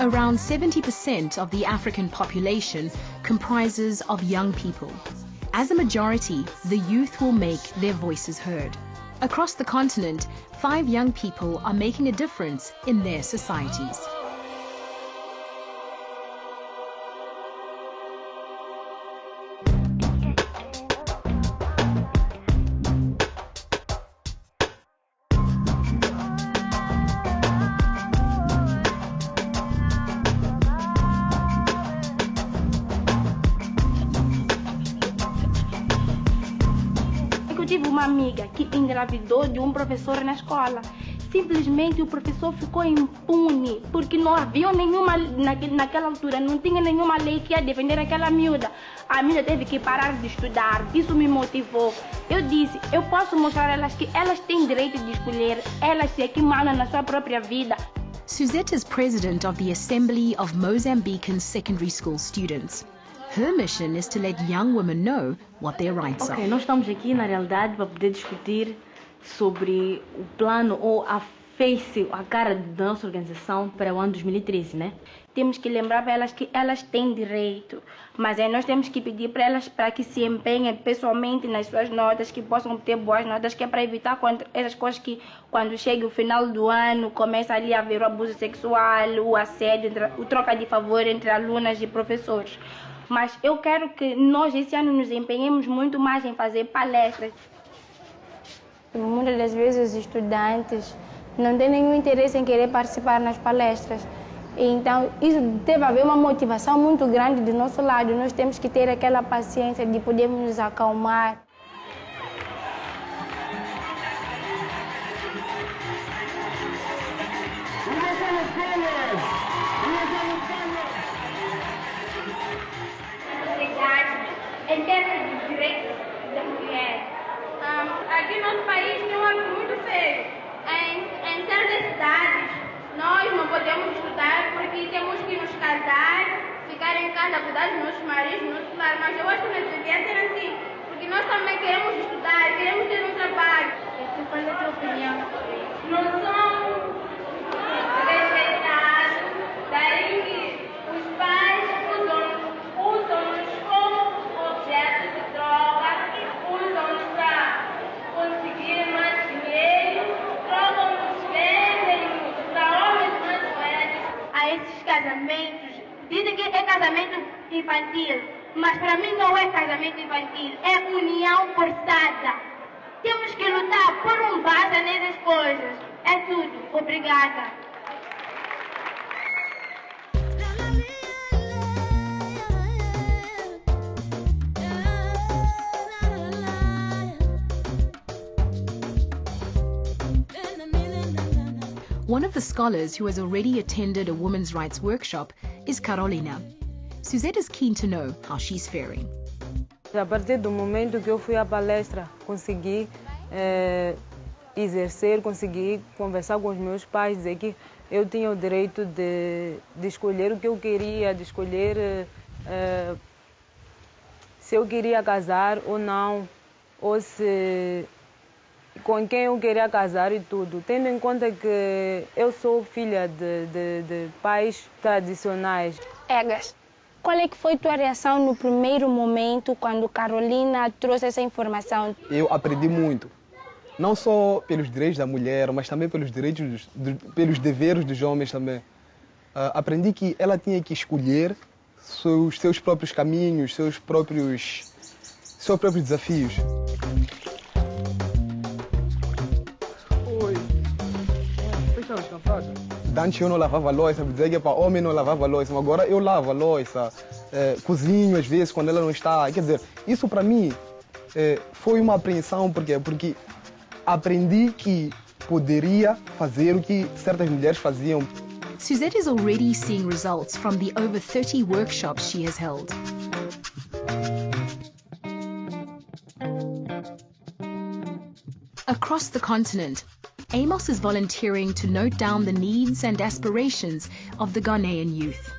Around 70% of the African population comprises of young people. As a majority, the youth will make their voices heard. Across the continent, 5 young people are making a difference in their societies. Tive uma amiga que engravidou de um professor na escola. Simplesmente o professor ficou impune, porque não havia nenhuma, naquela altura, não tinha nenhuma lei que ia defender aquela miúda. A miúda teve que parar de estudar, isso me motivou. Eu disse, eu posso mostrar a elas que elas têm direito de escolher, elas se aqui mandam na sua própria vida. Suzette is president of the Assembly of Mozambican Secondary School Students. Her mission is to let young women know what their rights are. Nós estamos aqui, na realidade, para poder discutir sobre o plano ou a face, a cara da nossa organização para o ano 2013, né? Temos que lembrar para elas que elas têm direito, mas aí nós temos que pedir para elas para que se empenhem pessoalmente nas suas notas, que possam ter boas notas, que é para evitar essas coisas que quando chega o final do ano começa ali a haver o abuso sexual, o assédio, o troca de favor entre alunas e professores. Mas eu quero que nós esse ano nos empenhemos muito mais em fazer palestras. Muitas das vezes os estudantes não têm nenhum interesse em querer participar nas palestras. Então, isso deve haver uma motivação muito grande do nosso lado. Nós temos que ter aquela paciência de podermos nos acalmar. Em termos de direitos da mulher, aqui no nosso país tem algo muito feio. Em certas cidades, nós não podemos estudar porque temos que nos casar, ficar em casa, cuidar dos nossos maridos, do nosso lar. Mas eu acho que não devia ser assim, porque nós também queremos estudar, queremos ter um trabalho. Qual é a tua opinião? Não são respeitados, daí que os pais usam-nos como objetos de droga, usam-nos para conseguir mais dinheiro, trocam-nos, vendem para homens mais velhos. A esses casamentos, dizem que é casamento infantil, mas para mim não é casamento infantil, é união forçada. Temos que lutar por um basta nessas coisas. É tudo. Obrigada. One of the scholars who has already attended a women's rights workshop is Carolina. Suzette is keen to know how she's faring. A partir do momento que eu fui à palestra, consegui exercer, consegui conversar com os meus pais, dizer que eu tinha o direito de escolher o que eu queria, de escolher se eu queria casar ou não, ou se com quem eu queria casar e tudo, tendo em conta que eu sou filha de pais tradicionais. Egas, qual é que foi tua reação no primeiro momento quando Carolina trouxe essa informação? Eu aprendi muito, não só pelos direitos da mulher, mas também pelos direitos, pelos deveres dos homens também. Aprendi que ela tinha que escolher os seus próprios caminhos, seus próprios desafios. Antes eu não lavava louça, dizia que para homem não lavava louça, mas agora eu lavo a louça, cozinho às vezes quando ela não está. Quer dizer, isso para mim foi uma apreensão, porque aprendi que poderia fazer o que certas mulheres faziam. Suzette is already seeing results from the over 30 workshops she has held. Across the continent, Amos is volunteering to note down the needs and aspirations of the Ghanaian youth.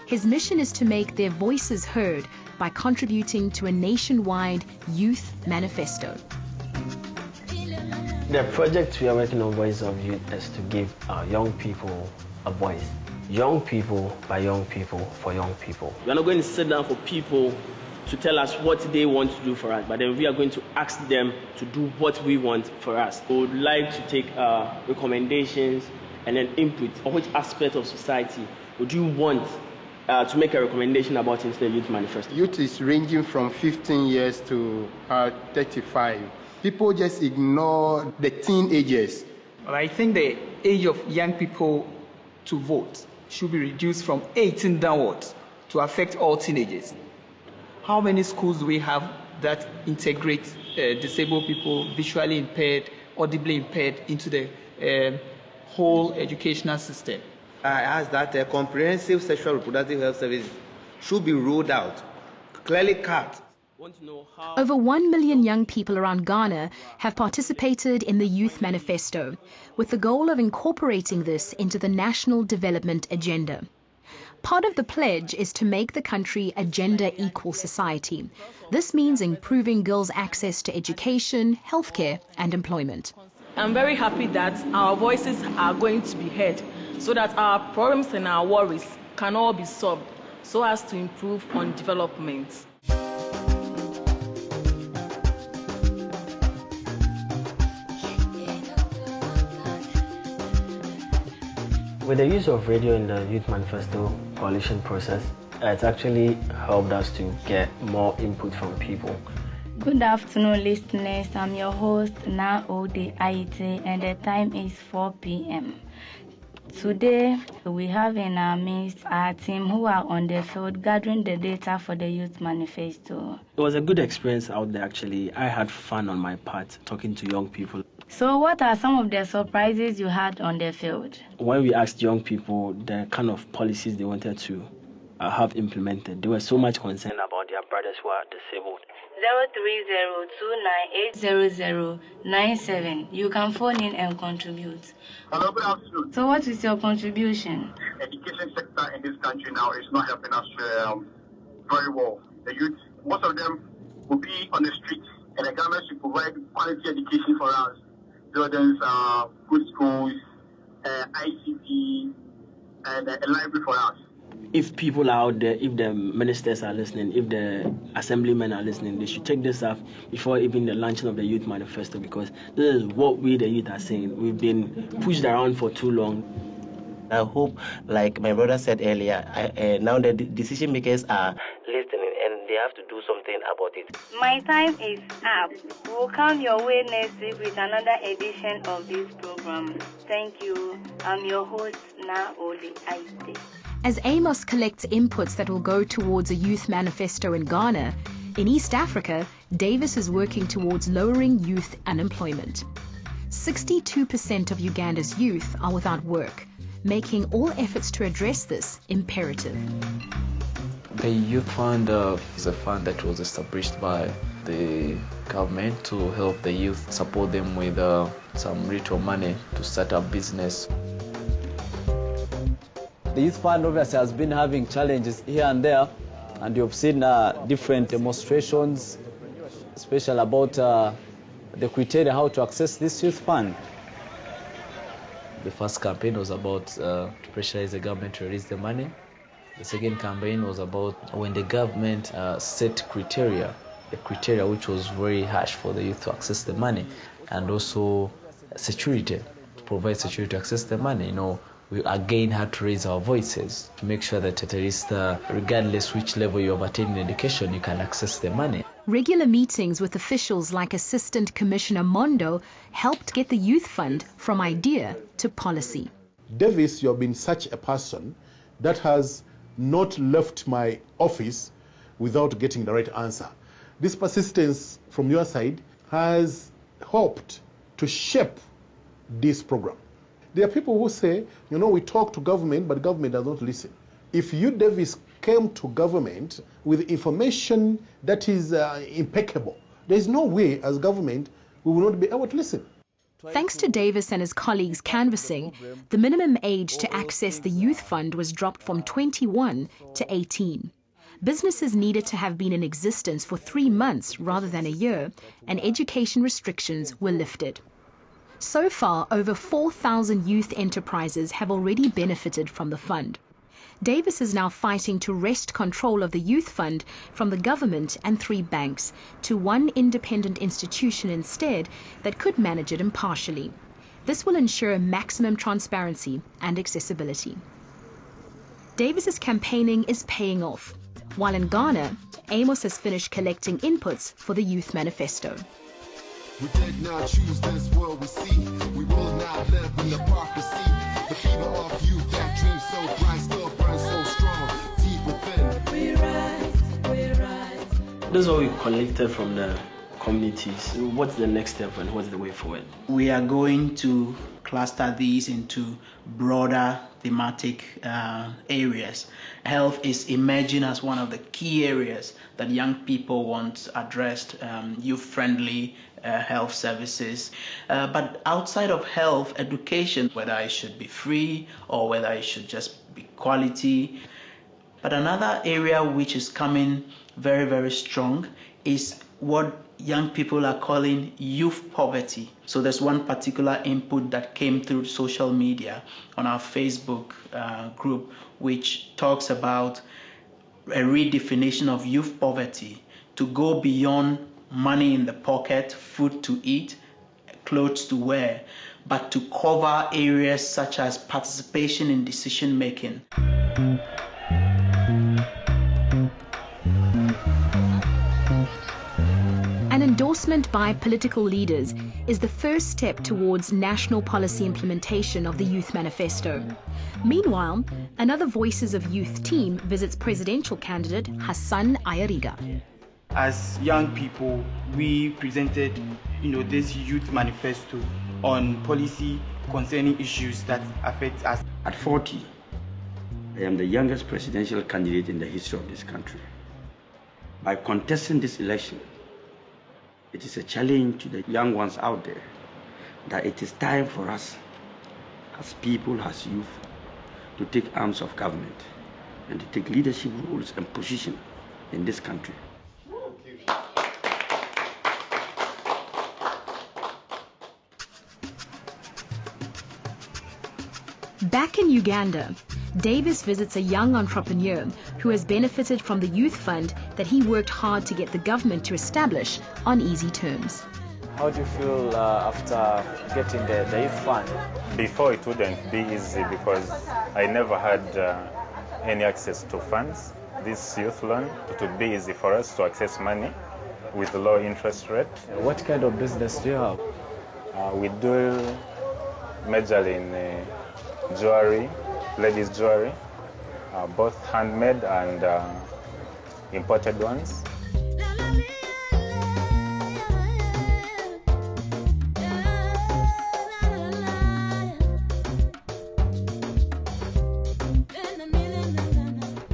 His mission is to make their voices heard by contributing to a nationwide youth manifesto. The project we are working on, Voice of Youth, is to give our young people a voice. young people by young people for young people. We are not going to sit down for people to tell us what they want to do for us, but then we are going to ask them to do what we want for us. We would like to take recommendations and then input on which aspect of society would you want to make a recommendation about into the Youth Manifesto. Youth is ranging from 15 years to 35. People just ignore the teenagers. I think the age of young people to vote should be reduced from 18 downwards to affect all teenagers. How many schools do we have that integrate disabled people, visually impaired, audibly impaired into the whole educational system? I ask that a comprehensive sexual reproductive health service should be rolled out, clearly cut. Over 1 million young people around Ghana have participated in the Youth Manifesto, with the goal of incorporating this into the National Development Agenda. Part of the pledge is to make the country a gender-equal society. This means improving girls' access to education, healthcare, and employment. I'm very happy that our voices are going to be heard so that our problems and our worries can all be solved so as to improve on development. With the use of radio in the Youth Manifesto coalition process, it's actually helped us to get more input from people. Good afternoon, listeners. I'm your host, Naode Aite, and the time is 4 p.m. Today, we have in our midst our team who are on the field gathering the data for the Youth Manifesto. It was a good experience out there, actually. I had fun on my part talking to young people. So what are some of the surprises you had on the field? When we asked young people the kind of policies they wanted to have implemented, there was so much concern about their brothers who are disabled. 03029800097. You can phone in and contribute. Hello, good afternoon. So what is your contribution? Education sector in this country now is not helping us very well. The youth, most of them will be on the streets, and the government should provide quality education for us. Buildings, good schools, ICT, and a library for us. If people are out there, if the ministers are listening, if the assemblymen are listening, they should check this out before even the launching of the Youth Manifesto, because this is what we, the youth, are saying. We've been pushed around for too long. I hope, like my brother said earlier, now the decision makers are listening and they have to do something about it. My time is up. We'll come your way next week with another edition of this program. Thank you. I'm your host, Naoli Aite. As Amos collects inputs that will go towards a youth manifesto in Ghana, in East Africa, Davis is working towards lowering youth unemployment. 62% of Uganda's youth are without work, making all efforts to address this imperative. The Youth Fund is a fund that was established by the government to help the youth, support them with some little money to start up business. The Youth Fund obviously has been having challenges here and there, and you've seen different demonstrations, especially about the criteria how to access this Youth Fund. The first campaign was about to pressurize the government to release the money. The second campaign was about when the government set criteria, a criteria which was very harsh for the youth to access the money, and also security, to provide security to access the money. You know, we again had to raise our voices to make sure that at least, regardless which level you have attained in education, you can access the money. Regular meetings with officials like Assistant Commissioner Mondo helped get the Youth Fund from idea to policy. Davis, you have been such a person that has not left my office without getting the right answer. This persistence from your side has helped to shape this program. There are people who say, you know, we talk to government, but government does not listen. If you, Davis, came to government with information that is impeccable, there is no way as government we will not be able to listen. Thanks to Davis and his colleagues canvassing, the minimum age to access the Youth Fund was dropped from 21 to 18. Businesses needed to have been in existence for 3 months rather than a year, and education restrictions were lifted. So far, over 4,000 youth enterprises have already benefited from the fund. Davis is now fighting to wrest control of the youth fund from the government and 3 banks to one independent institution instead that could manage it impartially. This will ensure maximum transparency and accessibility. Davis's campaigning is paying off. While in Ghana, Amos has finished collecting inputs for the Youth Manifesto. We did not choose this world we see. We will not live in hypocrisy. The fever of youth that dreams so bright still burns so strong deep within. We rise. This is what we collected from the communities. What's the next step and what's the way forward? We are going to cluster these into broader thematic areas. Health is emerging as one of the key areas that young people want addressed, youth-friendly health services. But outside of health, education, whether it should be free or whether it should just be quality. But another area which is coming very, very strong is what young people are calling youth poverty. So there's one particular input that came through social media on our Facebook group, which talks about a redefinition of youth poverty to go beyond money in the pocket, food to eat, clothes to wear, but to cover areas such as participation in decision making. An endorsement by political leaders is the first step towards national policy implementation of the Youth Manifesto. Meanwhile, another Voices of Youth team visits presidential candidate Hassan Ayariga. As young people, we presented, this Youth Manifesto on policy concerning issues that affect us. At 40, I am the youngest presidential candidate in the history of this country. By contesting this election, it is a challenge to the young ones out there that it is time for us, as people, as youth, to take arms of government and to take leadership roles and position in this country. Back in Uganda, Davis visits a young entrepreneur who has benefited from the youth fund that he worked hard to get the government to establish on easy terms. How do you feel after getting the youth fund? Before it wouldn't be easy because I never had any access to funds. This youth loan, it would be easy for us to access money with a low interest rate. What kind of business do you have? We do majorly in jewelry, ladies' jewelry, both handmade and imported ones.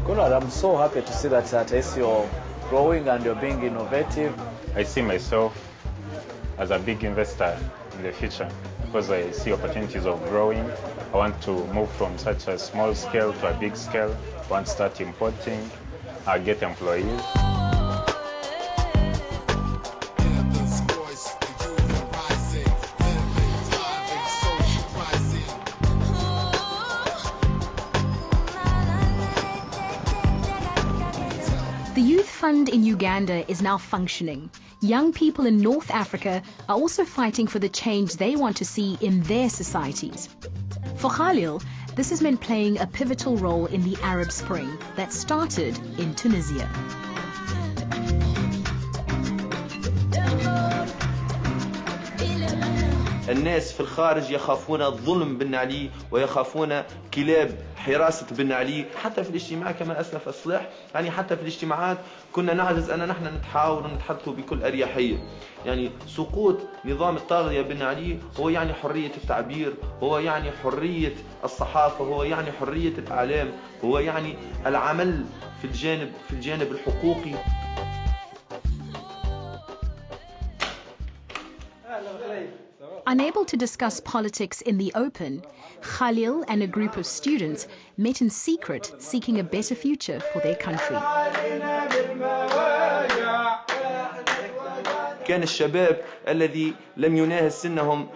Conrad, I'm so happy to see that at least you're growing and you're being innovative. I see myself as a big investor in the future because I see opportunities of growing. I want to move from such a small scale to a big scale. I want to start importing, get employees. The Youth Fund in Uganda is now functioning. Young people in North Africa are also fighting for the change they want to see in their societies. For Khalil, this has meant playing a pivotal role in the Arab Spring that started in Tunisia. الناس في الخارج يخافون الظلم بن علي ويخافون كلاب حراسة بن علي. حتى في الاجتماع كما أسلف الصلاح، يعني حتى في الاجتماعات كنا نعجز أن نحن نتحاور ونتحدث بكل أريحية. يعني سقوط نظام الطاغية بن علي هو يعني حرية التعبير، هو يعني حرية الصحافة، هو يعني حرية الإعلام، هو يعني العمل في الجانب الحقوقي. Unable to discuss politics in the open, Khalil and a group of students met in secret, seeking a better future for their country. كان الشباب الذي لم يناهز سنهم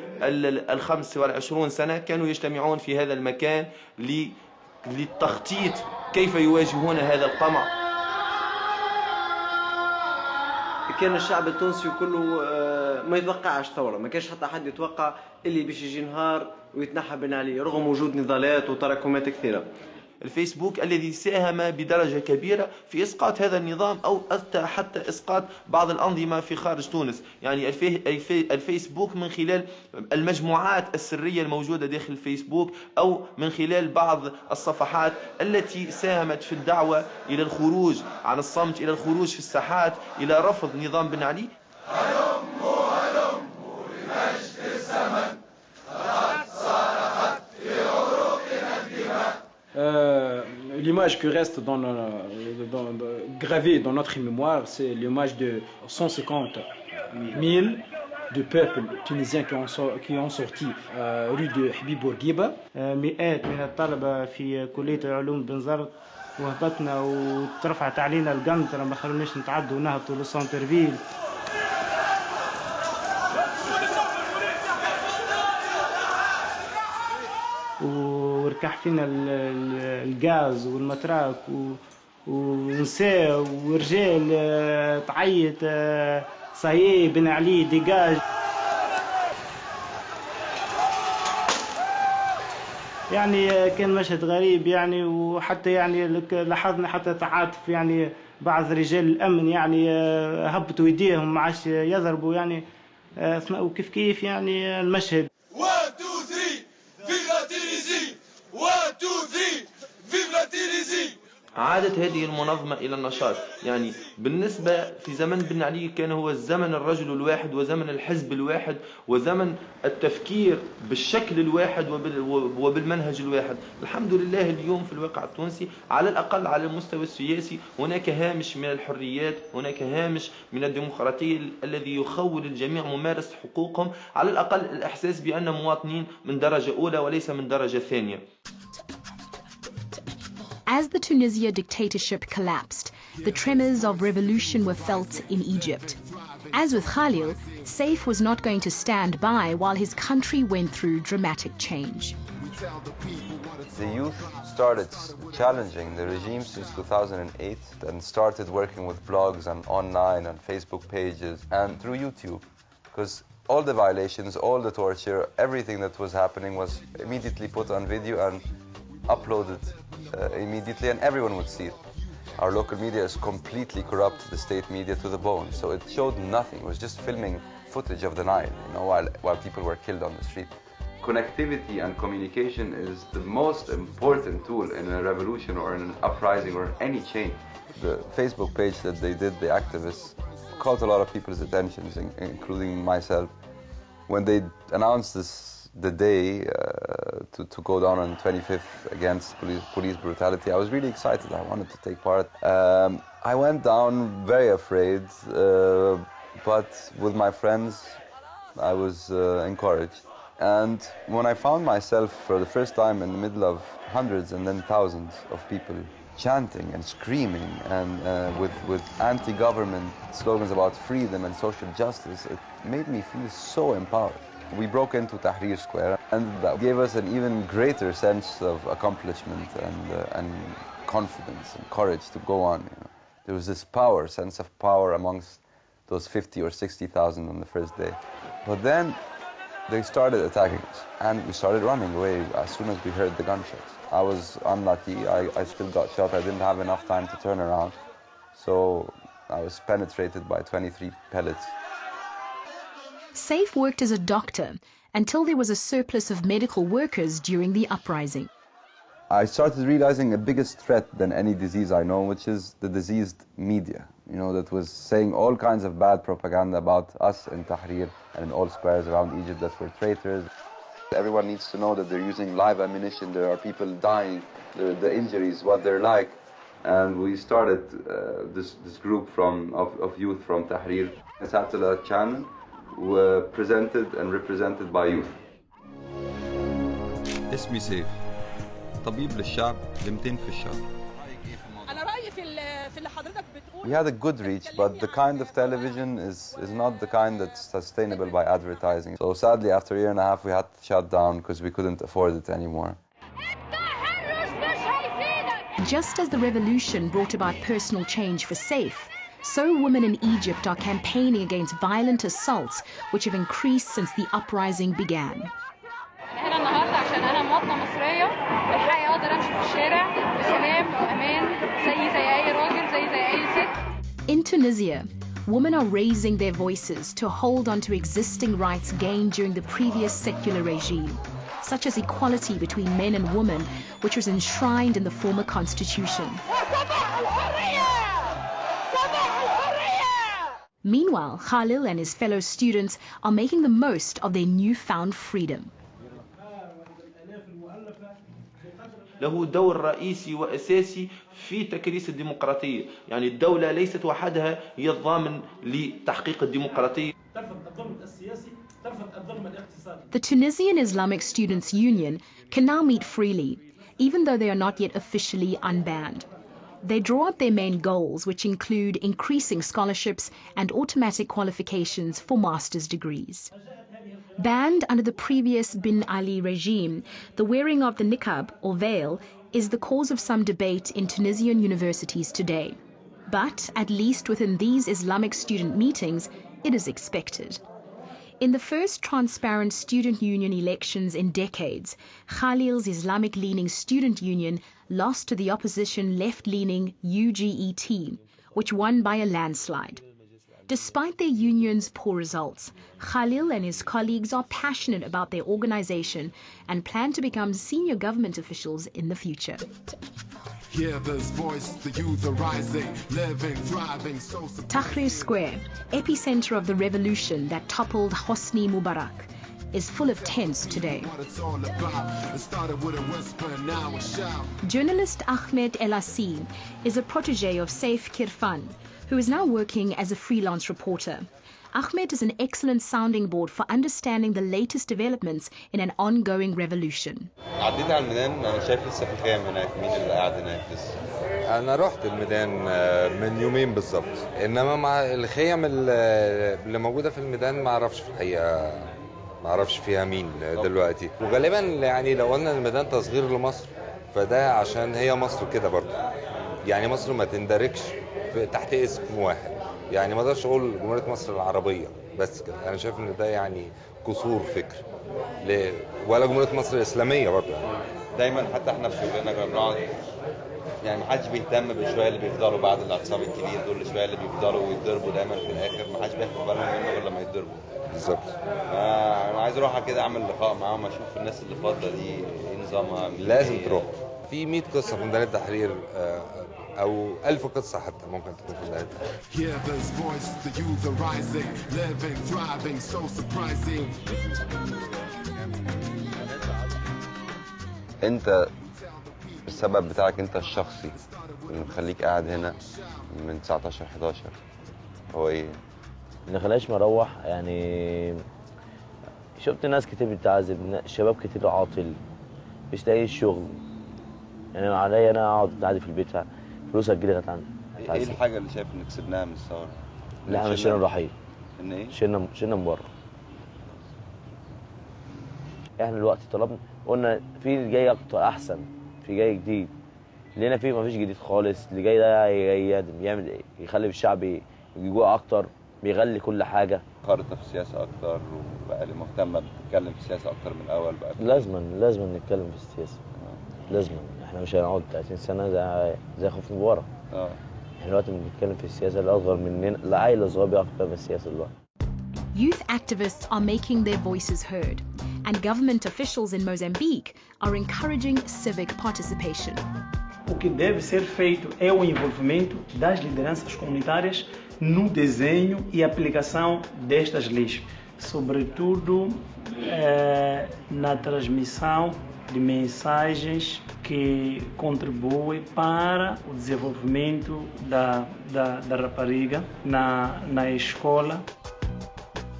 25 سنة كانوا يجتمعون في هذا المكان للتخطيط كيف يواجهون هذا القمع. كان الشعب التونسي كله ما يتوقعش ثورة، ما كانش حتى حد يتوقع اللي باش يجي نهار ويتنحى بن علي رغم وجود نضالات وتراكمات كثيرة. الفيسبوك الذي ساهم بدرجة كبيرة في إسقاط هذا النظام أو حتى إسقاط بعض الأنظمة في خارج تونس. يعني الفيسبوك من خلال المجموعات السرية الموجودة داخل الفيسبوك أو من خلال بعض الصفحات التي ساهمت في الدعوة إلى الخروج عن الصمت، إلى الخروج في الساحات، إلى رفض نظام بن علي. L'image qui reste gravée dans notre mémoire, c'est l'image de 150 000 de peuples tunisiens qui ont sorti rue de Habib Bourguiba. مئات من الطلبة في كلية العلوم بنزرت وهبطنا وترفعت علينا القنطرة ما خلوناش نتعدوا ونهبطوا للسانترفيل. وركح فينا الغاز والمتراك ونساء ورجال تعيط صايي بن علي ديجاج. يعني كان مشهد غريب يعني، وحتى يعني لاحظنا حتى تعاطف يعني بعض رجال الامن يعني هبطوا يديهم ما عادش يضربوا يعني وكيف كيف يعني المشهد. عادت هذه المنظمة إلى النشاط. يعني بالنسبة في زمن بن علي كان هو زمن الرجل الواحد وزمن الحزب الواحد وزمن التفكير بالشكل الواحد وبالمنهج الواحد. الحمد لله اليوم في الواقع التونسي على الأقل على المستوى السياسي هناك هامش من الحريات، هناك هامش من الديمقراطية الذي يخول الجميع ممارسة حقوقهم، على الأقل الإحساس بأن مواطنين من درجة أولى وليس من درجة ثانية. As the Tunisia dictatorship collapsed, the tremors of revolution were felt in Egypt. As with Khalil, Saif was not going to stand by while his country went through dramatic change. The youth started challenging the regime since 2008 and started working with blogs and online and Facebook pages and through YouTube, because all the violations, all the torture, everything that was happening was immediately put on video and uploaded immediately, and everyone would see it. Our local media is completely corrupt, the state media to the bone, so it showed nothing. It was just filming footage of the Nile, you know, while people were killed on the street. Connectivity and communication is the most important tool in a revolution or in an uprising or any change. The Facebook page that they did, the activists, caught a lot of people's attentions, including myself. When they announced the day to go down on 25th against police brutality, I was really excited. I wanted to take part. I went down very afraid, but with my friends, I was encouraged. And when I found myself for the first time in the middle of hundreds and then thousands of people chanting and screaming and with anti-government slogans about freedom and social justice, it made me feel so empowered. We broke into Tahrir Square, and that gave us an even greater sense of accomplishment and confidence and courage to go on. You know. There was this sense of power amongst those 50 or 60,000 on the first day. But then they started attacking us, and we started running away as soon as we heard the gunshots. I was unlucky. I still got shot. I didn't have enough time to turn around, so I was penetrated by 23 pellets. Saif worked as a doctor until there was a surplus of medical workers during the uprising. I started realizing a biggest threat than any disease I know, which is the diseased media, you know, that was saying all kinds of bad propaganda about us in Tahrir and in all squares around Egypt that we're traitors. Everyone needs to know that they're using live ammunition, there are people dying, the injuries, what they're like. And we started this group of youth from Tahrir, a satellite channel, were presented and represented by youth. اسمي سيف، طبيب للشعب ل200 في الشهر. أنا رأيي We had a good reach, but the kind of television is not the kind that's sustainable by advertising. So sadly, after a year and a half, we had to shut down because we couldn't afford it anymore. Just as the revolution brought about personal change for SAFE, so women in Egypt are campaigning against violent assaults, which have increased since the uprising began. In Tunisia, women are raising their voices to hold on to existing rights gained during the previous secular regime, such as equality between men and women, which was enshrined in the former constitution. Meanwhile, Khalil and his fellow students are making the most of their newfound freedom. له دور رئيسي وأساسي في تكريس الديمقراطية، يعني الدولة ليست وحدها هي الضامن لتحقيق الديمقراطية. The Tunisian Islamic Students' Union can now meet freely, even though they are not yet officially unbanned. They draw up their main goals, which include increasing scholarships and automatic qualifications for master's degrees. Banned under the previous Bin Ali regime, the wearing of the niqab, or veil, is the cause of some debate in Tunisian universities today. But, at least within these Islamic student meetings, it is expected. In the first transparent student union elections in decades, Khalil's Islamic-leaning student union lost to the opposition left-leaning UGET, which won by a landslide. Despite their union's poor results, Khalil and his colleagues are passionate about their organization and plan to become senior government officials in the future. Hear this voice, the youth are rising, living, thriving, so Tahrir Square, epicenter of the revolution that toppled Hosni Mubarak, is full of tents today. Journalist Ahmed El Assi is a protege of Saif Kirfan, who is now working as a freelance reporter. Ahmed is an excellent sounding board for understanding the latest developments in an ongoing revolution. عديت على الميدان انا شايف لسه في خيام هناك مين اللي قاعد هناك لسه انا رحت الميدان من يومين بالظبط انما مع الخيام اللي موجوده في الميدان ما اعرفش في الحقيقه ما اعرفش فيها مين دلوقتي وغالبا يعني لو قلنا الميدان تصغير لمصر فده عشان هي مصر كده برضه يعني مصر ما تندركش تحت اسم واحد يعني ما اقدرش اقول جمهوريه مصر العربيه بس كده انا شايف ان ده يعني قصور فكر ولا جمهوريه مصر الاسلاميه برضه دايما حتى احنا في شغلنا كنا بنقعد يعني ما حدش بيهتم بالشويه اللي بيفضلوا بعد الاعتصام الكبير دول الشويه اللي بيفضلوا ويتضربوا دايما في الاخر ما حدش بياخد باله منه غير لما يتضربوا بالظبط انا عايز اروح كده اعمل لقاء معاهم اشوف الناس اللي فاضله دي ايه نظامها لازم تروح في 100 قصه في ميدان التحرير أو 1000 قصة حتى ممكن تكون في الآية. أنت السبب بتاعك أنت الشخصي اللي مخليك قاعد هنا من 19/11 هو إيه؟ اللي خلاش مروح يعني شفت ناس كتير بتعذب شباب كتير عاطل مش لاقي الشغل يعني عليا أنا أقعد عادي في البيت فلوس هتجيلي غير عندي. ايه الحاجه اللي شايف انك كسبناها من الثوره؟ لا احنا شلنا الرحيل. ان ايه؟ شلنا من بره. احنا دلوقتي طلبنا قلنا في جاي اكتر احسن في جاي جديد. لقينا فيه مفيش جديد خالص اللي جاي ده يعمل ايه؟ يخلي الشعب يجوع اكتر بيغلي كل حاجه. قارتنا في السياسه اكتر وبقى لي مهتمه بتتكلم في السياسه اكتر من الاول بقى. لازم نتكلم في السياسه. لازم احنا مش هنقعد 30 سنه زي خوف مبارك. احنا دلوقتي بنتكلم في السياسه الاصغر مننا العيل صغير بيعرف يتكلم في السياسه دلوقتي. Youth activists are making their voices heard, and government officials in Mozambique are encouraging civic participation. O que deve ser feito é o envolvimento das lideranças comunitárias no desenho e aplicação destas leis, sobretudo na transmissão de mensagens que contribuem para o desenvolvimento da rapariga na escola.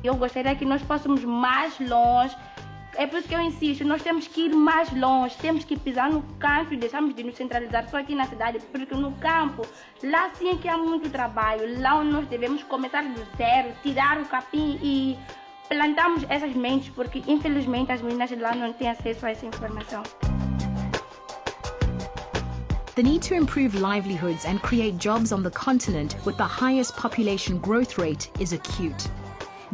Eu gostaria que nós fôssemos mais longe, É por isso que eu insisto, nós temos que ir mais longe, temos que pisar no campo e deixarmos de nos centralizar só aqui na cidade, porque no campo, lá sim é que há muito trabalho, lá onde nós devemos começar do zero, tirar o capim e plantarmos essas mentes, porque infelizmente as meninas de lá não têm acesso a essa informação. The need to improve livelihoods and create jobs on the continent with the highest population growth rate is acute.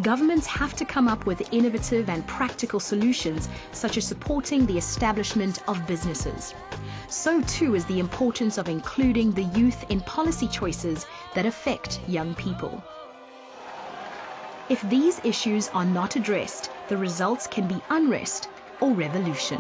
Governments have to come up with innovative and practical solutions, such as supporting the establishment of businesses. So too is the importance of including the youth in policy choices that affect young people. If these issues are not addressed, the results can be unrest or revolution.